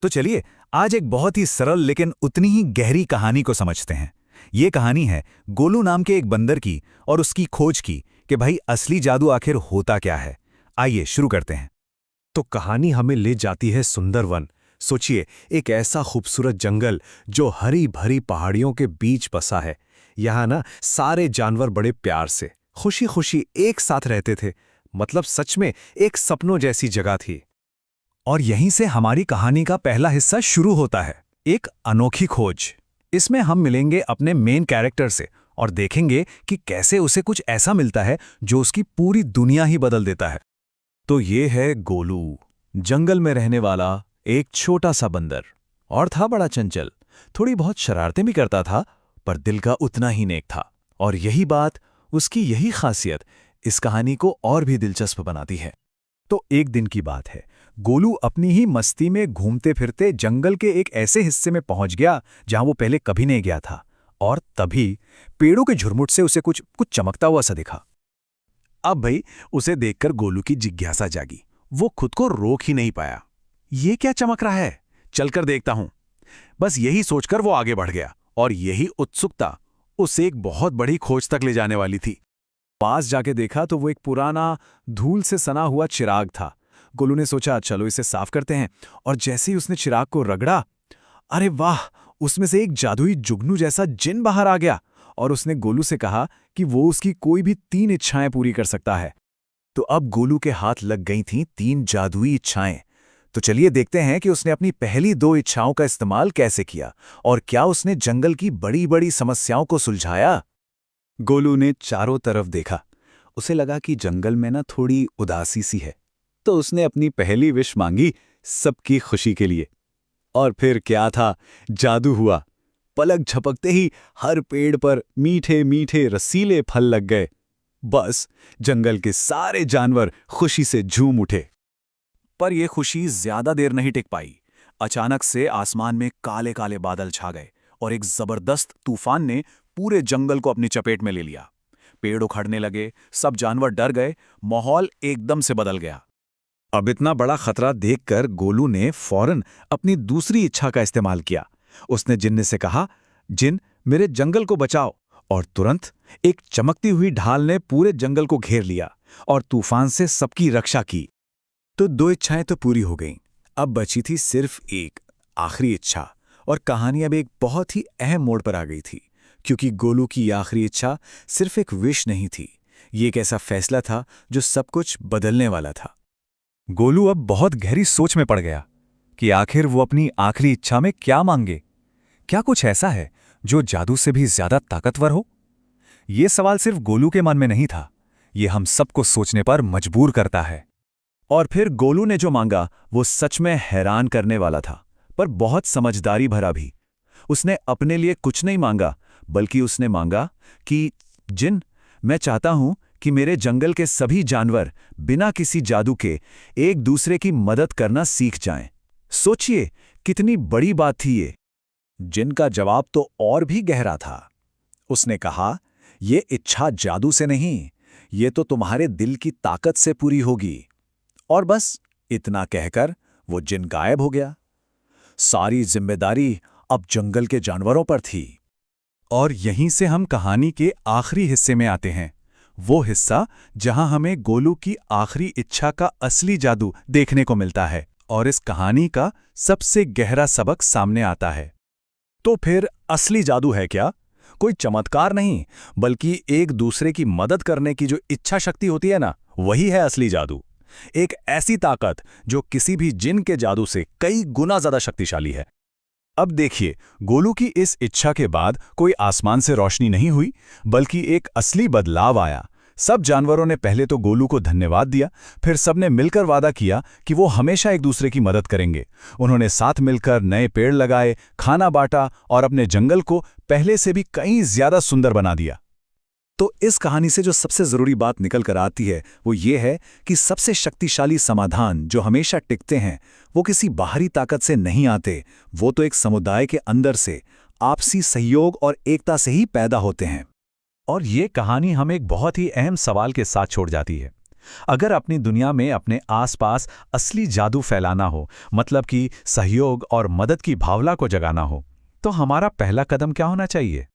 तो चलिए आज एक बहुत ही सरल लेकिन उतनी ही गहरी कहानी को समझते हैं। ये कहानी है गोलू नाम के एक बंदर की और उसकी खोज की कि भाई असली जादू आखिर होता क्या है। आइए शुरू करते हैं। तो कहानी हमें ले जाती है सुंदरवन। सोचिए, एक ऐसा खूबसूरत जंगल जो हरी भरी पहाड़ियों के बीच बसा है। यहाँ ना सारे जानवर बड़े प्यार से खुशी खुशी एक साथ रहते थे। मतलब सच में एक सपनों जैसी जगह थी। और यहीं से हमारी कहानी का पहला हिस्सा शुरू होता है, एक अनोखी खोज। इसमें हम मिलेंगे अपने मेन कैरेक्टर से और देखेंगे कि कैसे उसे कुछ ऐसा मिलता है जो उसकी पूरी दुनिया ही बदल देता है। तो ये है गोलू, जंगल में रहने वाला एक छोटा सा बंदर। और था बड़ा चंचल, थोड़ी बहुत शरारतें भी करता था, पर दिल का उतना ही नेक था। और यही बात, उसकी यही खासियत इस कहानी को और भी दिलचस्प बनाती है। तो एक दिन की बात है, गोलू अपनी ही मस्ती में घूमते फिरते जंगल के एक ऐसे हिस्से में पहुंच गया जहां वो पहले कभी नहीं गया था। और तभी पेड़ों के झुरमुट से उसे कुछ कुछ चमकता हुआ सा दिखा। अब भाई, उसे देखकर गोलू की जिज्ञासा जागी। वो खुद को रोक ही नहीं पाया। ये क्या चमक रहा है, चलकर देखता हूं। बस यही सोचकर वो आगे बढ़ गया। और यही उत्सुकता उसे एक बहुत बड़ी खोज तक ले जाने वाली थी। पास जाके देखा तो वो एक पुराना धूल से सना हुआ चिराग था। गोलू ने सोचा, चलो इसे साफ करते हैं। और जैसे ही उसने चिराग को रगड़ा, अरे वाह, उसमें से एक जादुई जुगनू जैसा जिन बाहर आ गया। और उसने गोलू से कहा कि वो उसकी कोई भी 3 इच्छाएं पूरी कर सकता है। तो अब गोलू के हाथ लग गई थीं 3 जादुई इच्छाएं। तो चलिए देखते हैं कि उसने अपनी पहली 2 इच्छाओं का इस्तेमाल कैसे किया और क्या उसने जंगल की बड़ी बड़ी समस्याओं को सुलझाया। गोलू ने चारों तरफ देखा। उसे लगा कि जंगल में ना थोड़ी उदासी सी है। तो उसने अपनी पहली विश मांगी, सबकी खुशी के लिए। और फिर क्या था, जादू हुआ। पलक झपकते ही हर पेड़ पर मीठे मीठे रसीले फल लग गए। बस जंगल के सारे जानवर खुशी से झूम उठे। पर यह खुशी ज्यादा देर नहीं टिक पाई। अचानक से आसमान में काले काले बादल छा गए और एक जबरदस्त तूफान ने पूरे जंगल को अपनी चपेट में ले लिया। पेड़ उखड़ने लगे, सब जानवर डर गए, माहौल एकदम से बदल गया। अब इतना बड़ा खतरा देखकर गोलू ने फौरन अपनी दूसरी इच्छा का इस्तेमाल किया। उसने जिन्न से कहा, जिन मेरे जंगल को बचाओ। और तुरंत एक चमकती हुई ढाल ने पूरे जंगल को घेर लिया और तूफान से सबकी रक्षा की। तो 2 इच्छाएं तो पूरी हो गईं। अब बची थी सिर्फ एक आखिरी इच्छा। और कहानी अब एक बहुत ही अहम मोड़ पर आ गई थी, क्योंकि गोलू की आखिरी इच्छा सिर्फ एक विश नहीं थी। ये एक ऐसा फैसला था जो सब कुछ बदलने वाला था। गोलू अब बहुत गहरी सोच में पड़ गया कि आखिर वो अपनी आखिरी इच्छा में क्या मांगे। क्या कुछ ऐसा है जो जादू से भी ज्यादा ताकतवर हो? ये सवाल सिर्फ गोलू के मन में नहीं था, ये हम सबको सोचने पर मजबूर करता है। और फिर गोलू ने जो मांगा वो सच में हैरान करने वाला था, पर बहुत समझदारी भरा भी। उसने अपने लिए कुछ नहीं मांगा, बल्कि उसने मांगा कि जिन, मैं चाहता हूं कि मेरे जंगल के सभी जानवर बिना किसी जादू के एक दूसरे की मदद करना सीख जाएं। सोचिए, कितनी बड़ी बात थी ये। जिन का जवाब तो और भी गहरा था। उसने कहा, ये इच्छा जादू से नहीं, ये तो तुम्हारे दिल की ताकत से पूरी होगी। और बस इतना कहकर वो जिन गायब हो गया। सारी जिम्मेदारी अब जंगल के जानवरों पर थी। और यहीं से हम कहानी के आखिरी हिस्से में आते हैं, वो हिस्सा जहां हमें गोलू की आखिरी इच्छा का असली जादू देखने को मिलता है और इस कहानी का सबसे गहरा सबक सामने आता है। तो फिर असली जादू है क्या? कोई चमत्कार नहीं, बल्कि एक दूसरे की मदद करने की जो इच्छा शक्ति होती है ना, वही है असली जादू। एक ऐसी ताकत जो किसी भी जिन के जादू से कई गुना ज्यादा शक्तिशाली है। अब देखिए, गोलू की इस इच्छा के बाद कोई आसमान से रोशनी नहीं हुई, बल्कि एक असली बदलाव आया। सब जानवरों ने पहले तो गोलू को धन्यवाद दिया, फिर सबने मिलकर वादा किया कि वो हमेशा एक दूसरे की मदद करेंगे। उन्होंने साथ मिलकर नए पेड़ लगाए, खाना बांटा और अपने जंगल को पहले से भी कहीं ज्यादा सुंदर बना दिया। तो इस कहानी से जो सबसे जरूरी बात निकल कर आती है वो ये है कि सबसे शक्तिशाली समाधान जो हमेशा टिकते हैं वो किसी बाहरी ताकत से नहीं आते, वो तो एक समुदाय के अंदर से आपसी सहयोग और एकता से ही पैदा होते हैं। और ये कहानी हमें एक बहुत ही अहम सवाल के साथ छोड़ जाती है। अगर अपनी दुनिया में अपने आसपास असली जादू फैलाना हो, मतलब कि सहयोग और मदद की भावना को जगाना हो, तो हमारा पहला कदम क्या होना चाहिए?